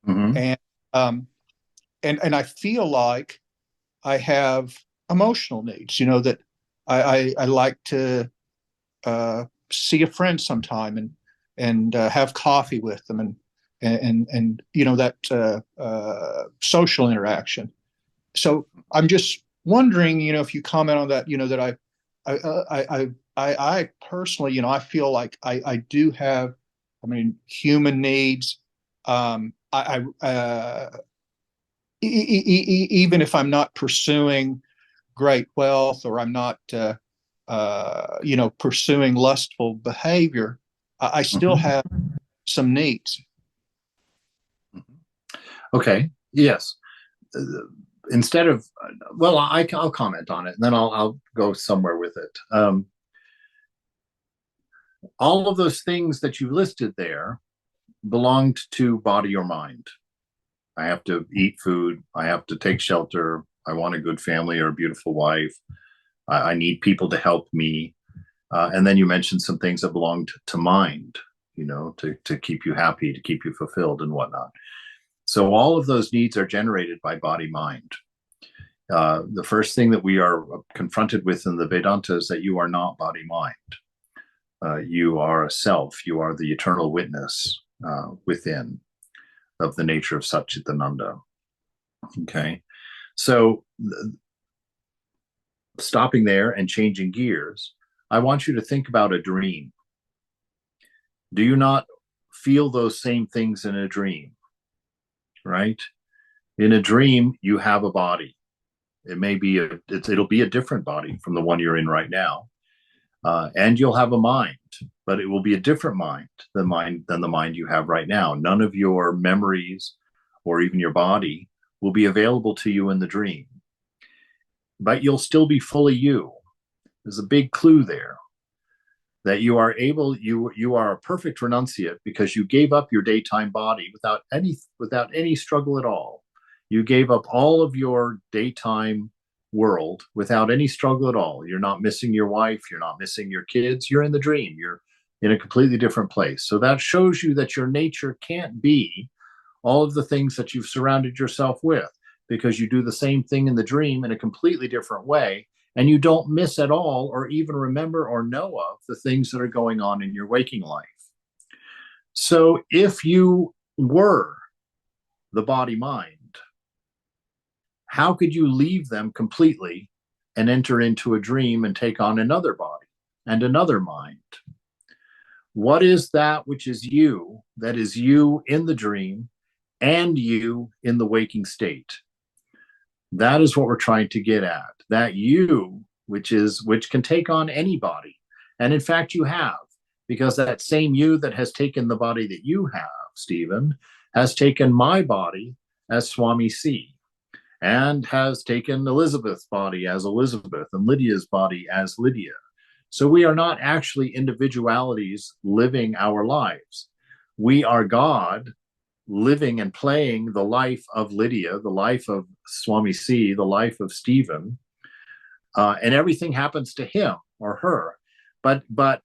And I feel like I have emotional needs, that I like to see a friend sometime and have coffee with them and that social interaction. So I'm just wondering, if you comment on that, that I personally, I feel like I do have, human needs. Even if I'm not pursuing great wealth, or I'm not, pursuing lustful behavior, I still have some needs. Okay. Yes. Instead of, well, I'll comment on it, and then I'll go somewhere with it. all of those things that you listed there belonged to body or mind. I have to eat food. I have to take shelter. I want a good family or a beautiful wife. I need people to help me. And then you mentioned some things that belonged to mind, to keep you happy, to keep you fulfilled and whatnot. So all of those needs are generated by body mind. The first thing that we are confronted with in the Vedanta is that you are not body mind. You are a self. You are the eternal witness within of the nature of Satchitananda. Okay. So stopping there and changing gears, I want you to think about a dream. Do you not feel those same things in a dream? Right? In a dream, you have a body. It may be it'll be a different body from the one you're in right now, and you'll have a mind, but it will be a different mind than the mind you have right now. None of your memories or even your body will be available to you in the dream, but you'll still be fully you. There's a big clue there that you are a perfect renunciate because you gave up your daytime body without any struggle at all. You gave up all of your daytime world without any struggle at all. You're not missing your wife. You're not missing your kids. You're in the dream. You're in a completely different place. So that shows you that your nature can't be all of the things that you've surrounded yourself with, because you do the same thing in the dream in a completely different way. And you don't miss at all or even remember or know of the things that are going on in your waking life. So if you were the body mind, how could you leave them completely and enter into a dream and take on another body and another mind? What is that which is you, that is you in the dream and you in the waking state? That is what we're trying to get at. That you, which can take on any body. And in fact, you have, because that same you that has taken the body that you have, Stephen, has taken my body as Swami C, and has taken Elizabeth's body as Elizabeth and Lydia's body as Lydia. So we are not actually individualities living our lives. We are God living and playing the life of Lydia, the life of Swami C, the life of Stephen, and everything happens to him or her. But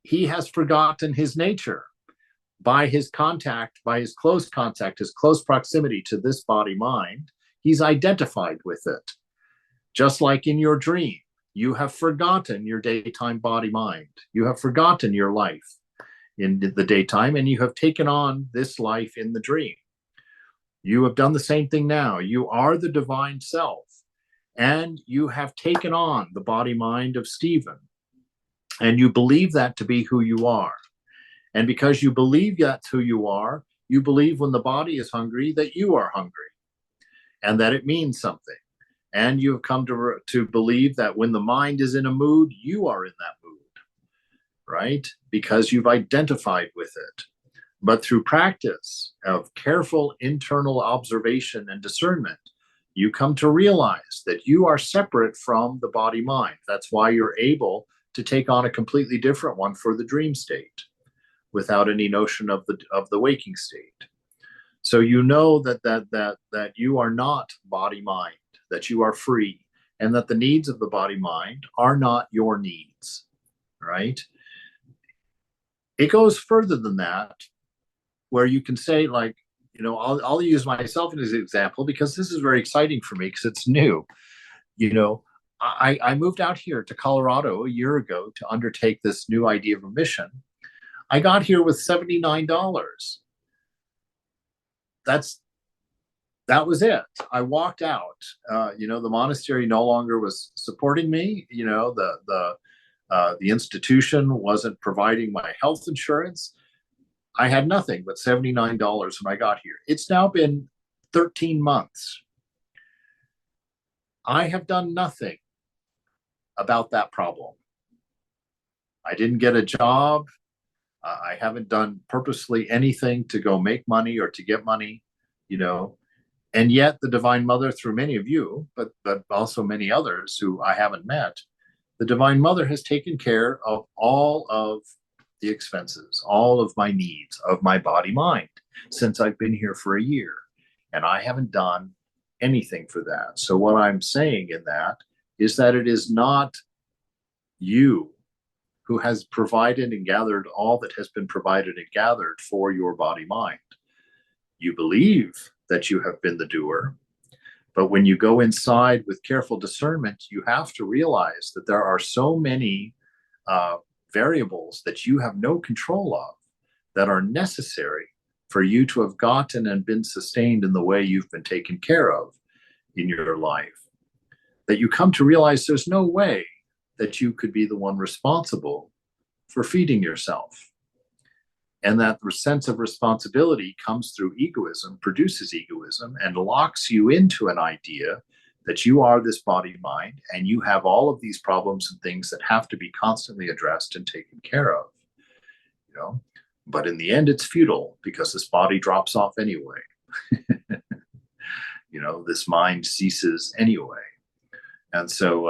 he has forgotten his nature by his contact, by his close contact, his close proximity to this body mind. He's identified with it. Just like in your dream, you have forgotten your daytime body mind. You have forgotten your life in the daytime, and you have taken on this life in the dream. You have done the same thing now. You are the divine self, and you have taken on the body mind of Stephen, and you believe that to be who you are. And because you believe that's who you are, you believe when the body is hungry that you are hungry, and that it means something. And you have come to believe that when the mind is in a mood, you are in that mood, right? Because you've identified with it. But through practice of careful internal observation and discernment, you come to realize that you are separate from the body mind. That's why you're able to take on a completely different one for the dream state without any notion of the waking state. So you know that you are not body mind, that you are free, and that the needs of the body mind are not your needs, right? It goes further than that, where you can say, like, I'll use myself as an example because this is very exciting for me because it's new. I moved out here to Colorado a year ago to undertake this new idea of a mission. I got here with $79. That was it. I walked out. The monastery no longer was supporting me. The institution wasn't providing my health insurance. I had nothing but $79 when I got here. It's now been 13 months. I have done nothing about that problem. I didn't get a job. I haven't done purposely anything to go make money or to get money, and yet the Divine Mother, through many of you, but also many others who I haven't met, the Divine Mother has taken care of all of the expenses, all of my needs of my body mind since I've been here for a year. And I haven't done anything for that. So what I'm saying in that is that it is not you who has provided and gathered all that has been provided and gathered for your body mind. You believe that you have been the doer, but when you go inside with careful discernment, you have to realize that there are so many variables that you have no control of that are necessary for you to have gotten and been sustained in the way you've been taken care of in your life, that you come to realize there's no way that you could be the one responsible for feeding yourself. And that the sense of responsibility comes through egoism, produces egoism, and locks you into an idea that you are this body mind and you have all of these problems and things that have to be constantly addressed and taken care of. You know, but in the end, it's futile because this body drops off anyway. You know, this mind ceases anyway. And so,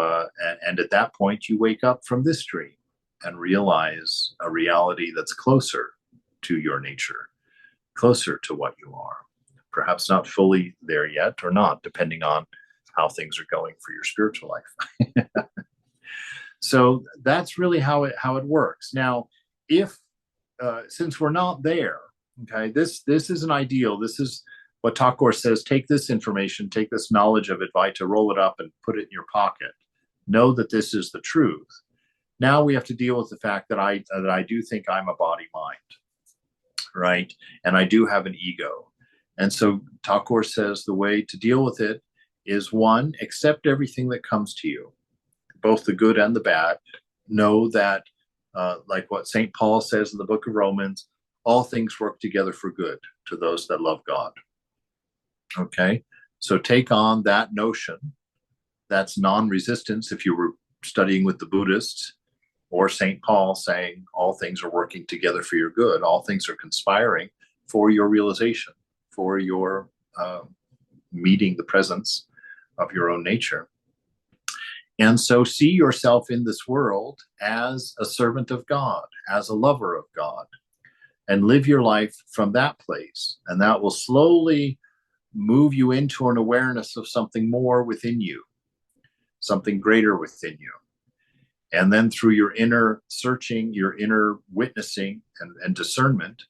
and at that point, you wake up from this dream and realize a reality that's closer to your nature, closer to what you are. Perhaps not fully there yet or not, depending on how things are going for your spiritual life. So that's really how it works. Now, if since we're not there, okay, this is an ideal. This is what Thakur says: take this information, take this knowledge of Advaita, roll it up, and put it in your pocket. Know that this is the truth. Now we have to deal with the fact that I do think I'm a body mind, right? And I do have an ego. And so Thakur says the way to deal with it is, one, accept everything that comes to you, both the good and the bad. Know that, like what St. Paul says in the book of Romans, all things work together for good to those that love God. Okay, so take on that notion. That's non-resistance if you were studying with the Buddhists, or St. Paul saying all things are working together for your good. All things are conspiring for your realization, for your meeting the presence of your own nature. And so see yourself in this world as a servant of God, as a lover of God, and live your life from that place. And that will slowly move you into an awareness of something more within you, something greater within you. And then through your inner searching, your inner witnessing and discernment,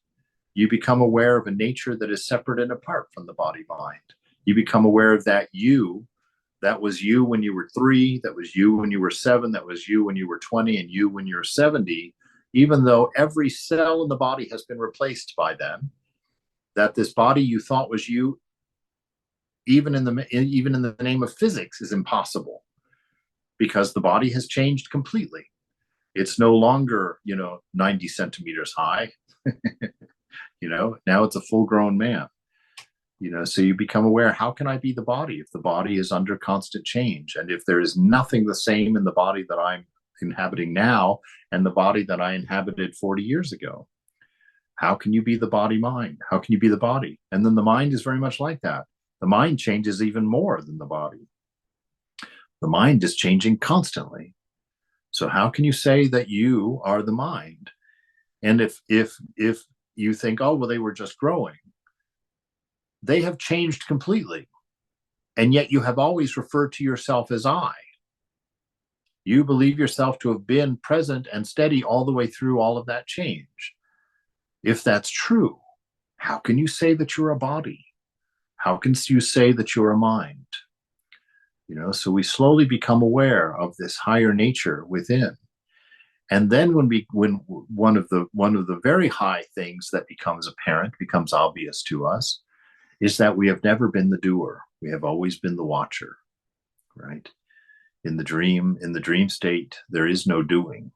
you become aware of a nature that is separate and apart from the body mind. You become aware of that you, that was you when you were 3, that was you when you were 7, that was you when you were 20, and you when you're 70, even though every cell in the body has been replaced by then, that this body you thought was you, even in the name of physics, is impossible, because the body has changed completely. It's no longer, 90 centimeters high. Now it's a full-grown man. So you become aware, how can I be the body if the body is under constant change? And if there is nothing the same in the body that I'm inhabiting now and the body that I inhabited 40 years ago? How can you be the body mind? How can you be the body? And then the mind is very much like that. The mind changes even more than the body. The mind is changing constantly. So how can you say that you are the mind? And if you think, oh, well, they were just growing, they have changed completely. And yet you have always referred to yourself as I. You believe yourself to have been present and steady all the way through all of that change. If that's true, how can you say that you're a body? How can you say that you're a mind? So we slowly become aware of this higher nature within. And then when one of the very high things that becomes apparent, becomes obvious to us, is that we have never been the doer. We have always been the watcher, right? In the dream state, there is no doing,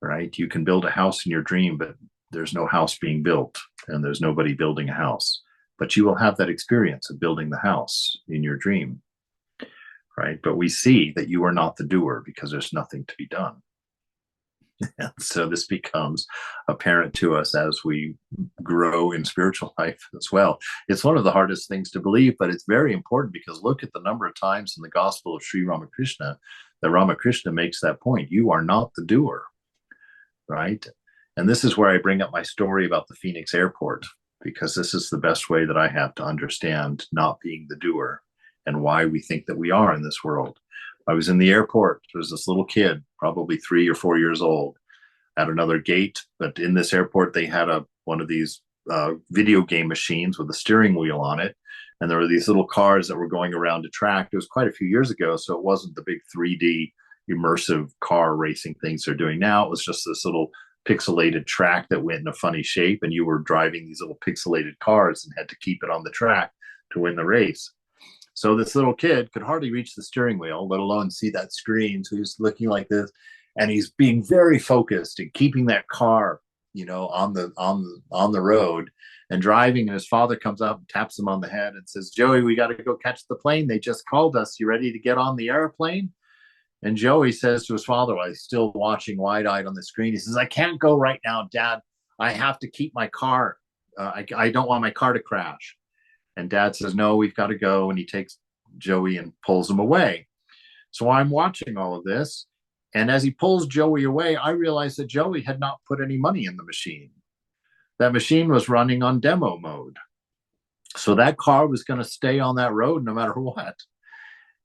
right? You can build a house in your dream, but there's no house being built and there's nobody building a house. But you will have that experience of building the house in your dream, right? But we see that you are not the doer because there's nothing to be done. And so this becomes apparent to us as we grow in spiritual life as well. It's one of the hardest things to believe, but it's very important, because look at the number of times in the Gospel of Sri Ramakrishna that Ramakrishna makes that point. You are not the doer, right? And this is where I bring up my story about the Phoenix airport, because this is the best way that I have to understand not being the doer and why we think that we are in this world. I was in the airport. There was this little kid, probably 3 or 4 years old, at another gate. But in this airport, they had one of these video game machines with a steering wheel on it. And there were these little cars that were going around a track. It was quite a few years ago, so it wasn't the big 3D immersive car racing things they're doing now. It was just this little pixelated track that went in a funny shape, and you were driving these little pixelated cars and had to keep it on the track to win the race. So this little kid could hardly reach the steering wheel, let alone see that screen. So he's looking like this, and he's being very focused and keeping that car, on the road and driving. And his father comes up and taps him on the head and says, "Joey, we got to go catch the plane. They just called us. You ready to get on the airplane?" And Joey says to his father, while he's still watching wide-eyed on the screen, he says, "I can't go right now, Dad. I have to keep my car. I don't want my car to crash." And Dad says, "No, we've got to go." And he takes Joey and pulls him away. So I'm watching all of this. And as he pulls Joey away, I realize that Joey had not put any money in the machine. That machine was running on demo mode. So that car was going to stay on that road no matter what.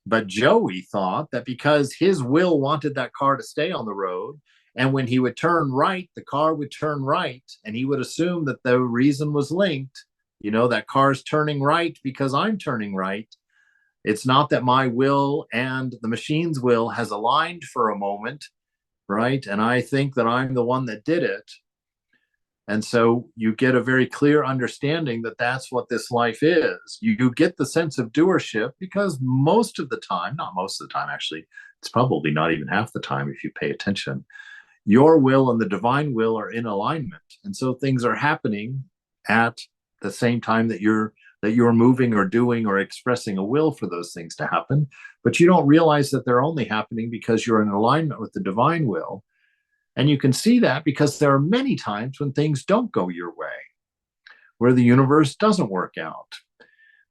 But Joey thought that because his will wanted that car to stay on the road, and when he would turn right, the car would turn right, and he would assume that the reason was linked. That car's turning right because I'm turning right. It's not that my will and the machine's will has aligned for a moment, right? And I think that I'm the one that did it. And so you get a very clear understanding that that's what this life is. You get the sense of doership because most of the time, not most of the time, actually, it's probably not even half the time if you pay attention, your will and the divine will are in alignment. And so things are happening at the same time that you're moving or doing or expressing a will for those things to happen. But you don't realize that they're only happening because you're in alignment with the divine will. And you can see that because there are many times when things don't go your way, where the universe doesn't work out.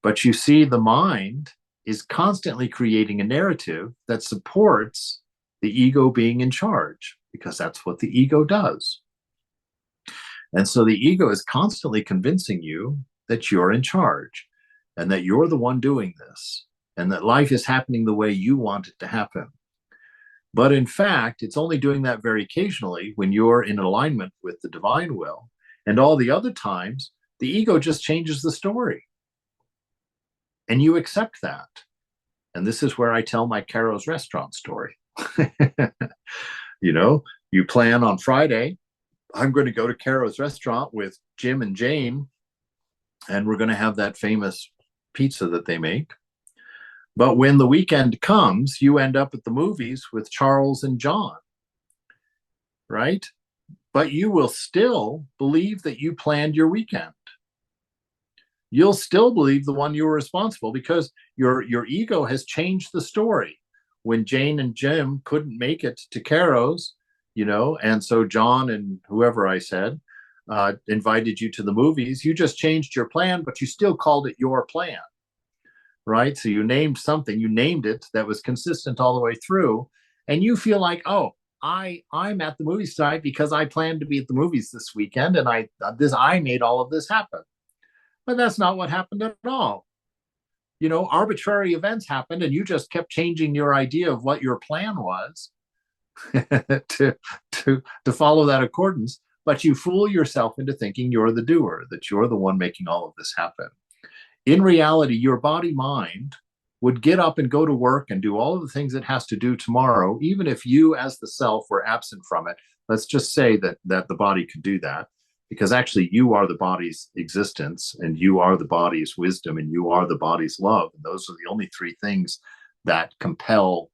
But you see, the mind is constantly creating a narrative that supports the ego being in charge, because that's what the ego does. And so the ego is constantly convincing you that you're in charge and that you're the one doing this and that life is happening the way you want it to happen. But in fact, it's only doing that very occasionally when you're in alignment with the divine will. And all the other times, the ego just changes the story. And you accept that. And this is where I tell my Caro's restaurant story. You plan on Friday, I'm going to go to Caro's restaurant with Jim and Jane, and we're going to have that famous pizza that they make. But when the weekend comes, you end up at the movies with Charles and John, right? But you will still believe that you planned your weekend. You'll still believe the one you were responsible because your ego has changed the story. When Jane and Jim couldn't make it to Caro's, and so John and whoever I said invited you to the movies, you just changed your plan, but you still called it your plan, right? So you named something, you named it that was consistent all the way through, and you feel like, oh, I'm at the movies tonight because I planned to be at the movies this weekend, and I made all of this happen. But that's not what happened at all. Arbitrary events happened, and you just kept changing your idea of what your plan was to follow that accordance. But you fool yourself into thinking you're the doer, that you're the one making all of this happen. In reality, your body mind would get up and go to work and do all of the things it has to do tomorrow, even if you as the self were absent from it. Let's just say that the body could do that, because actually you are the body's existence, and you are the body's wisdom, and you are the body's love. And those are the only three things that compel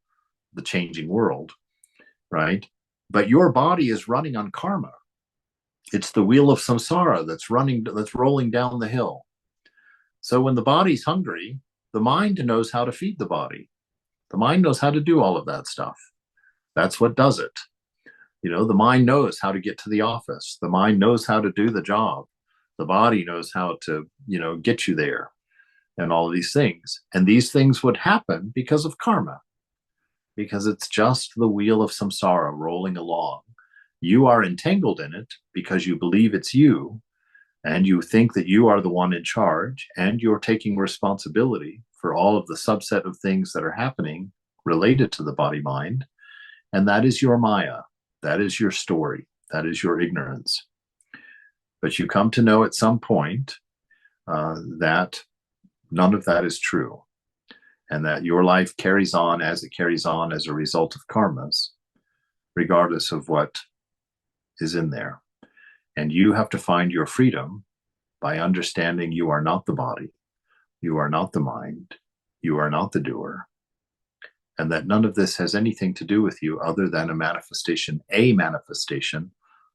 the changing world, right? But your body is running on karma. It's the wheel of samsara that's rolling down the hill. So when the body's hungry, the mind knows how to feed the body. The mind knows how to do all of that stuff. That's what does it. The mind knows how to get to the office. The mind knows how to do the job. The body knows how to, get you there, and all of these things. And these things would happen because of karma, because it's just the wheel of samsara rolling along. You are entangled in it because you believe it's you, and you think that you are the one in charge, and you're taking responsibility for all of the subset of things that are happening related to the body mind. And that is your Maya. That is your story. That is your ignorance. But you come to know at some point that none of that is true, and that your life carries on as it carries on as a result of karmas, regardless of what is in there. And you have to find your freedom by understanding you are not the body, you are not the mind, you are not the doer, and that none of this has anything to do with you other than a manifestation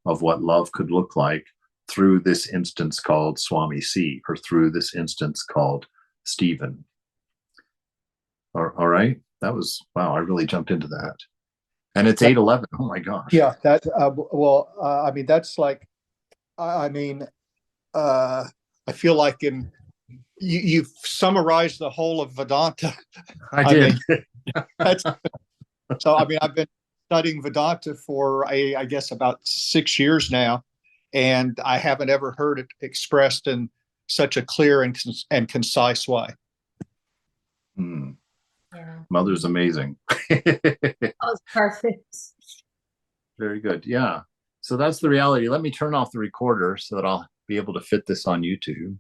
of what love could look like through this instance called Swami C, or through this instance called Stephen. All right. That was, wow, I really jumped into that. And it's 8:11. Oh my gosh. Yeah, that I mean, that's like, I mean, I feel like you've summarized the whole of Vedanta. I did. mean, so I mean, I've been studying Vedanta for I guess about 6 years now, and I haven't ever heard it expressed in such a clear and concise way. Hmm. Yeah. Mother's amazing. That was perfect. Very good. Yeah. So that's the reality. Let me turn off the recorder so that I'll be able to fit this on YouTube.